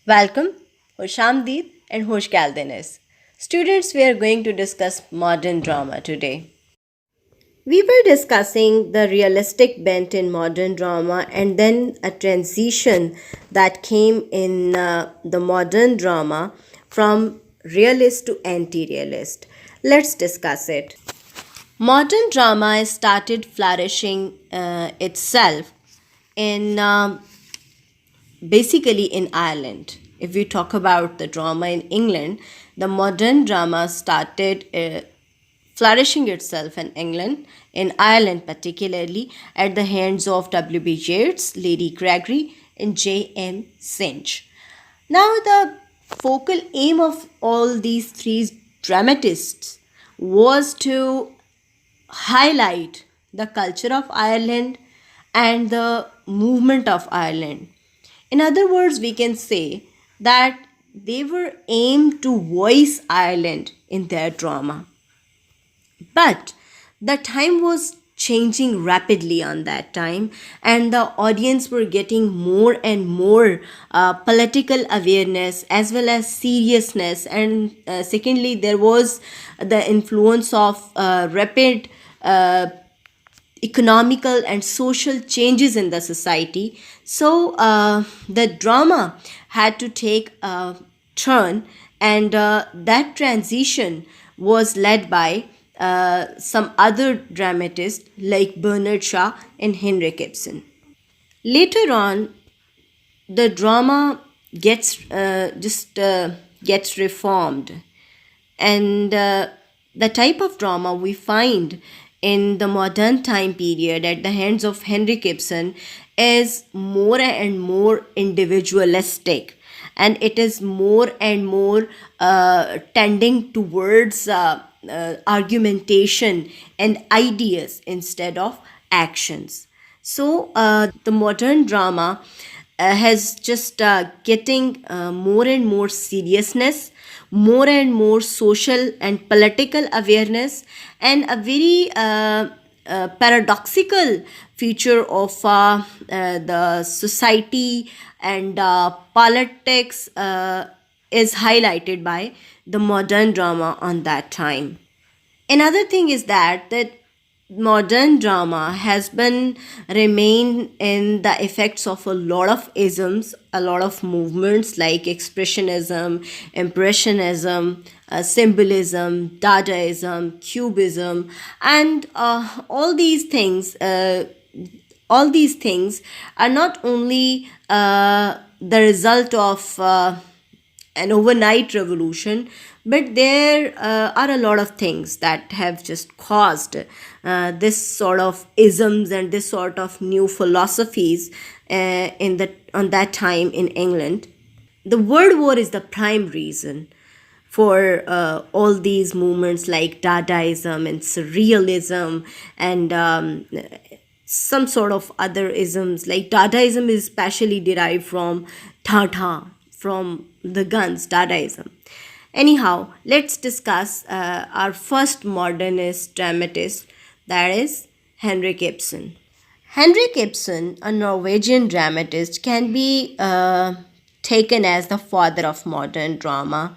Welcome, Hoshamdeep and Hosh Galdenis. Students, we are going to discuss modern drama today. We were discussing the realistic bent in modern drama and then a transition that came in the modern drama from realist to anti realist. Let's discuss it. Modern drama started flourishing itself in basically in Ireland. If we talk about the drama in England, the modern drama started flourishing itself in England, in Ireland particularly, at the hands of W.B. Yeats, Lady Gregory, and J.M. Synge. Now, the focal aim of all these three dramatists was to highlight the culture of Ireland and the movement of Ireland. In other words, we can say that they were aimed to voice Ireland in their drama. But the time was changing rapidly on that time, and the audience were getting more and more political awareness as well as seriousness. And secondly, there was the influence of rapid economical and social changes in the society. So the drama had to take a turn, and that transition was led by some other dramatists like Bernard Shaw and Henrik Ibsen. Later on, the drama gets reformed, and the type of drama we find in the modern time period at the hands of Henrik Ibsen is more and more individualistic, and it is more and more tending towards argumentation and ideas instead of actions. So the modern drama has just getting more and more seriousness, more and more social and political awareness, and a very paradoxical feature of the society and politics is highlighted by the modern drama on that time. Another thing is that modern drama has been remained in the effects of a lot of isms, a lot of movements like expressionism, impressionism, symbolism, dadaism, cubism, and all these things are not only the result of an overnight revolution, but there are a lot of things that have just caused this sort of isms and this sort of new philosophies in the on that time in England. The World War is the prime reason for all these movements like Dadaism and Surrealism and some sort of other isms. Like Dadaism is specially derived from Tata, from the guns, Dadaism. Anyhow, let's discuss our first modernist dramatist, that is Henrik Ibsen. Henrik Ibsen, a Norwegian dramatist, can be taken as the father of modern drama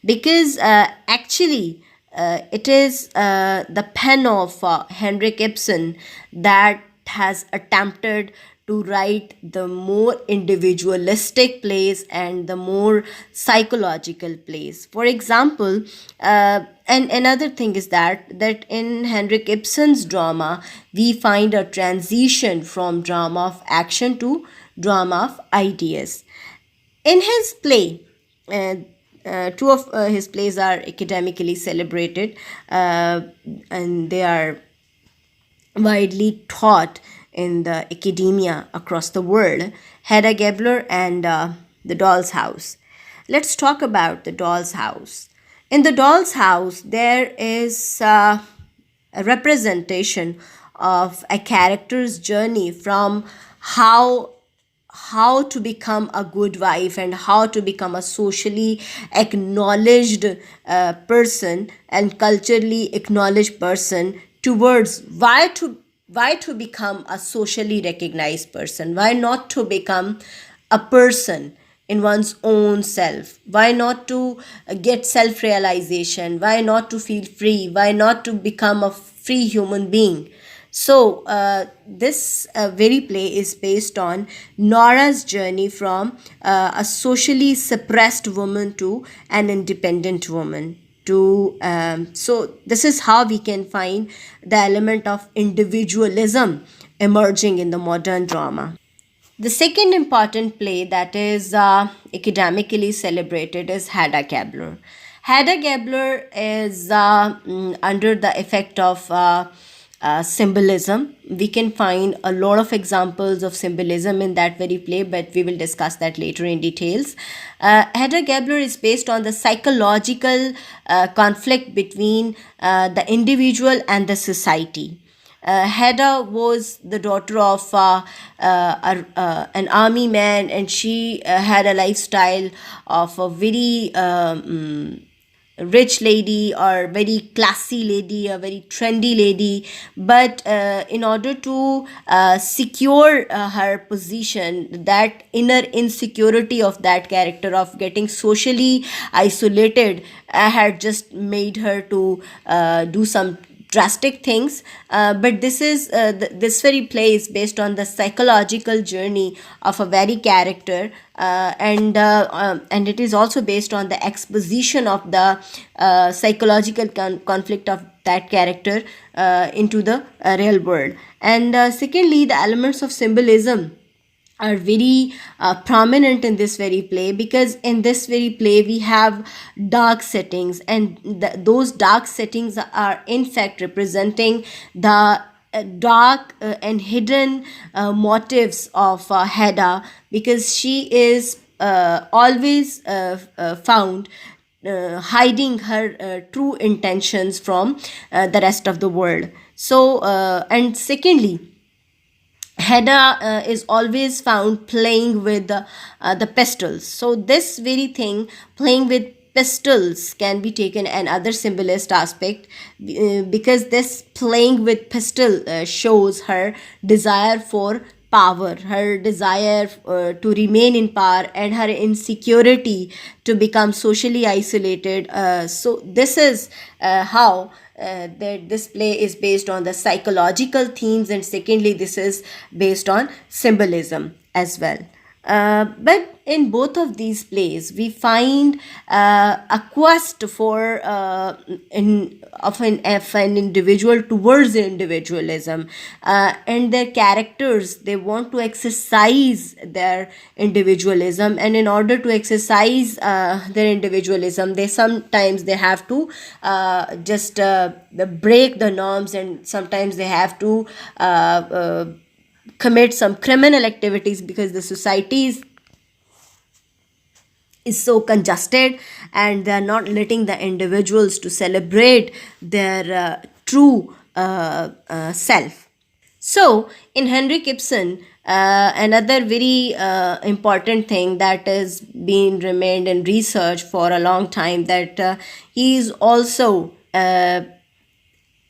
because actually it is the pen of Henrik Ibsen that has attempted to write the more individualistic plays and the more psychological plays. For example, and another thing is that in Henrik Ibsen's drama, we find a transition from drama of action to drama of ideas. In his play, uh, two of his plays are academically celebrated, and they are widely taught in the academia across the world, Hedda Gabler and The Doll's House. Let's talk about The Doll's House. In The Doll's House, there is a representation of a character's journey from how how to become a good wife and how to become a socially acknowledged person and culturally acknowledged person towards why to become a socially recognized person, why not to become a person in one's own self? Why not to get self realization? Why not to feel free? Why not to become a free human being? So, this very play is based on Nora's journey from a socially suppressed woman to an independent woman. So, this is how we can find the element of individualism emerging in the modern drama. The second important play that is academically celebrated is Hedda Gabler. Hedda Gabler is under the effect of symbolism. We can find a lot of examples of symbolism in that very play, but we will discuss that later in details. Hedda Gabler is based on the psychological conflict between the individual and the society. Hedda was the daughter of an army man, and she had a lifestyle of a very rich lady or very classy lady, a very trendy lady. But in order to secure her position, that inner insecurity of that character of getting socially isolated had just made her to do some drastic things. But this very play is based on the psychological journey of a very character, and it is also based on the exposition of the psychological conflict of that character into the real world. And secondly, the elements of symbolism are very prominent in this very play, because in this very play we have dark settings, and those dark settings are in fact representing the dark and hidden motives of Hedda, because she is always found hiding her true intentions from the rest of the world. So, and secondly, Hedda is always found playing with the pistols. So this very thing, playing with pistols, can be taken another symbolist aspect, because this playing with pistol shows her desire for power, her desire to remain in power, and her insecurity to become socially isolated. So this is how that this play is based on the psychological themes, and secondly, this is based on symbolism as well. But in both of these plays, we find a quest for of an individual towards individualism, and their characters, they want to exercise their individualism, and in order to exercise their individualism, they have to just break the norms, and sometimes they have to commit some criminal activities, because the society is so congested, and they are not letting the individuals to celebrate their true self. So, in Henrik Ibsen, another very important thing that has been remained in research for a long time, that he is also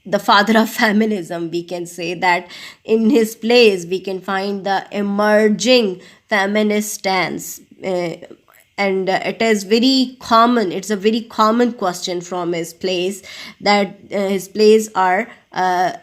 the father of feminism. We can say that in his plays we can find the emerging feminist stance. And it is very common, it's a very common question from his plays, that his plays are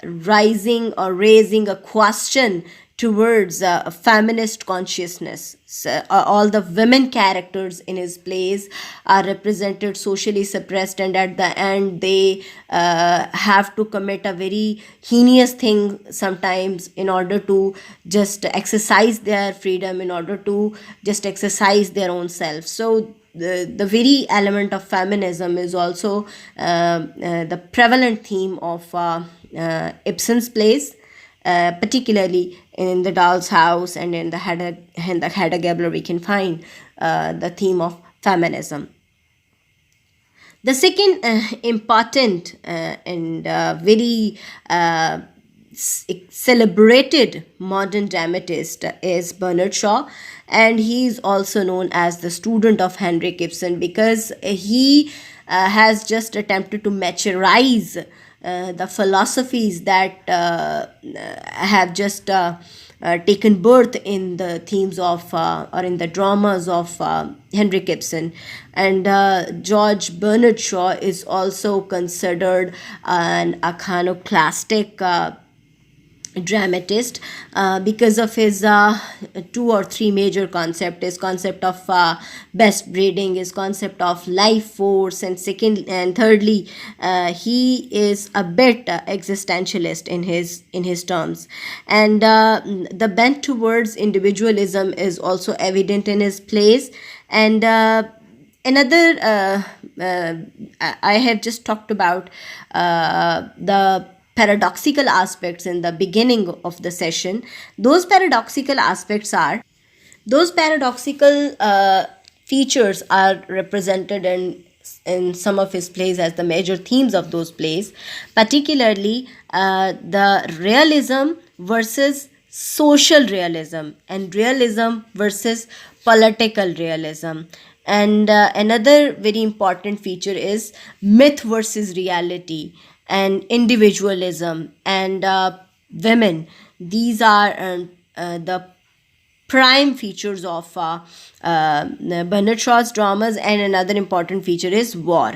rising or raising a question towards a feminist consciousness. So, all the women characters in his plays are represented socially suppressed, and at the end they have to commit a very heinous thing sometimes in order to just exercise their freedom, in order to just exercise their own self. So the very element of feminism is also the prevalent theme of Ibsen's plays, particularly in the Doll's House and in the Hedda Gabler. We can find the theme of feminism. The second important and very celebrated modern dramatist is Bernard Shaw, and he is also known as the student of Henrik Ibsen, because he has just attempted to maturize the philosophies that have just taken birth in the themes of or in the dramas of Henrik Ibsen. And George Bernard Shaw is also considered an iconoclastic dramatist because of his two or three major concepts: his concept of best breeding, his concept of life force, and second and thirdly, he is a bit existentialist in his terms. And the bent towards individualism is also evident in his plays. And another I have just talked about the paradoxical aspects in the beginning of the session. Those paradoxical aspects are those paradoxical features are represented in some of his plays as the major themes of those plays, particularly the realism versus social realism and realism versus political realism. And another very important feature is myth versus reality and individualism and women. These are the prime features of Bernard Shaw's dramas. And another important feature is war.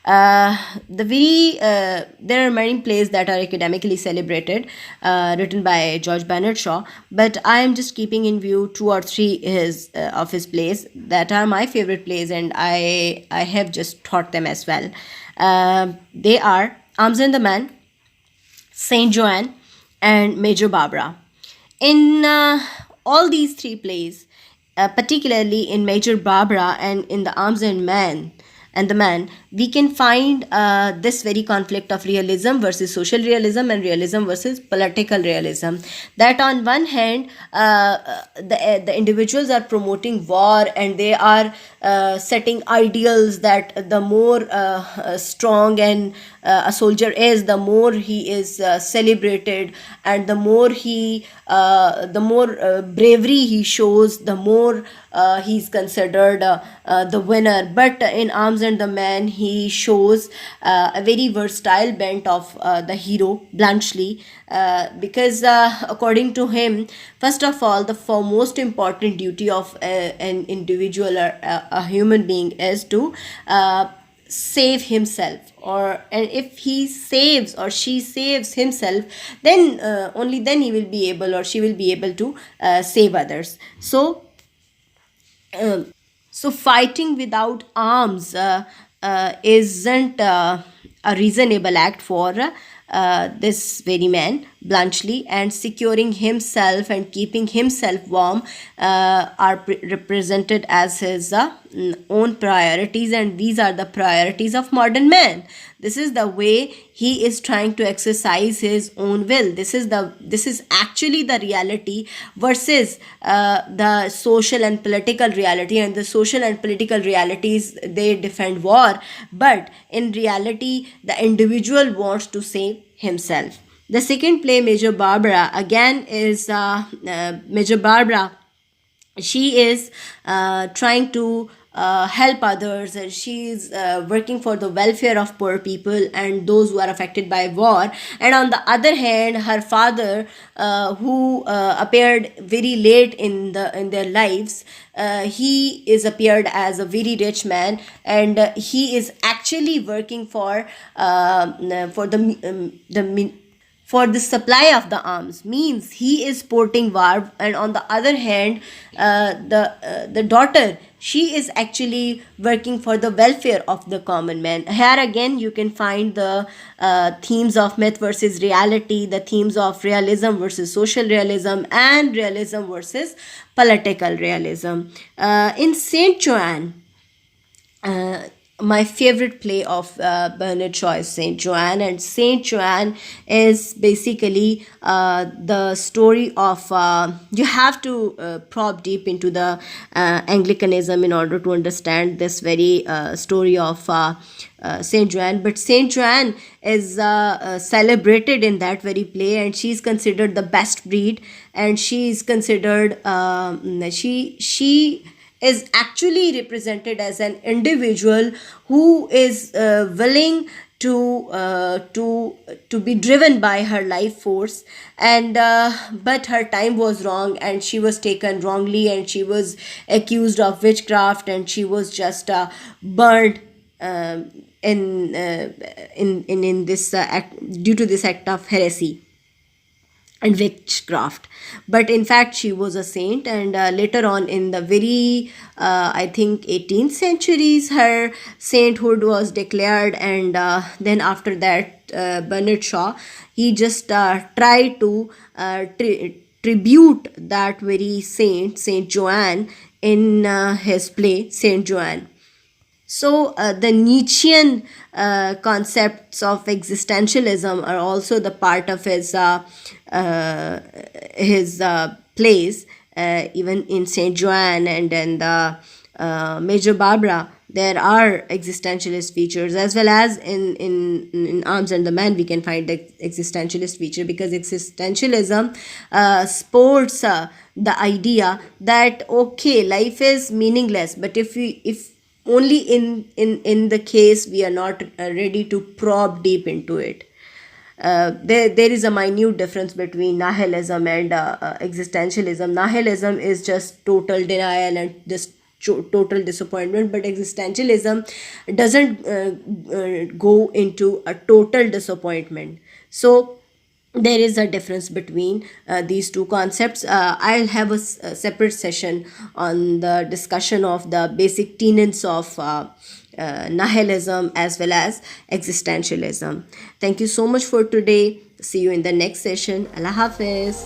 There are many plays that are academically celebrated, written by George Bernard Shaw, but I am just keeping in view two or three of his plays that are my favorite plays, and I have just taught them as well. They are Arms and the Man, Saint Joanne, and Major Barbara. In all these three plays, particularly in Major Barbara and in the Arms and the Man, we can find this very conflict of realism versus social realism and realism versus political realism. That on one hand, the individuals are promoting war, and they are setting ideals that the more strong and a soldier is, the more he is celebrated, and the more bravery he shows, the more he's considered the winner. But in Arms and the Man, he shows a very versatile bent of the hero, Bluntschli, because according to him, first of all, the most important duty of an individual or a human being is to save himself, and if he saves or she saves himself, then only then he will be able or she will be able to save others. So fighting without arms isn't a reasonable act for this very man, Bluntschli, and securing himself and keeping himself warm are represented as his own priorities, and these are the priorities of modern man. This is the way he is trying to exercise his own will. This is actually the reality versus the social and political reality. And the social and political realities, they defend war, but in reality the individual wants to save himself. The second play, Major Barbara, again is Major Barbara. She is trying to help others, and she is working for the welfare of poor people and those who are affected by war. And on the other hand, her father, who appeared very late in their lives, he is appeared as a very rich man, and he is actually working for the supply of the arms, means he is supporting war. And on the other hand, the daughter, she is actually working for the welfare of the common man. Here again you can find the themes of myth versus reality, the themes of realism versus social realism, and realism versus political realism. In Saint Joanne, my favorite play of Bernard Shaw is Saint Joanne, and Saint Joanne is basically the story of you have to probe deep into the Anglicanism in order to understand this very story of Saint Joanne. But Saint Joanne is celebrated in that very play, and she is considered the best breed, and she is considered she is actually represented as an individual who is willing to be driven by her life force, and but her time was wrong, and she was taken wrongly, and she was accused of witchcraft, and she was just burned um, in this act, due to this act of heresy and witchcraft. But in fact she was a saint, and later on in the very I think 18th centuries, her sainthood was declared. And then after that, Bernard Shaw, he just tried to tribute that very Saint Joanne, in his play Saint Joanne. So, the Nietzschean concepts of existentialism are also the part of uh, his plays. Even in Saint Joanne and in the Major Barbara, there are existentialist features, as well as in Arms and the Man we can find the existentialist feature, because existentialism sports the idea that okay, life is meaningless, but if only in the case we are not ready to probe deep into it. There is a minute difference between nihilism and existentialism. Nihilism is just total denial and just total disappointment, but existentialism doesn't go into a total disappointment. So there is a difference between these two concepts. I'll have a separate session on the discussion of the basic tenets of nihilism as well as existentialism. Thank you so much for today. See you in the next session. Allah Hafiz.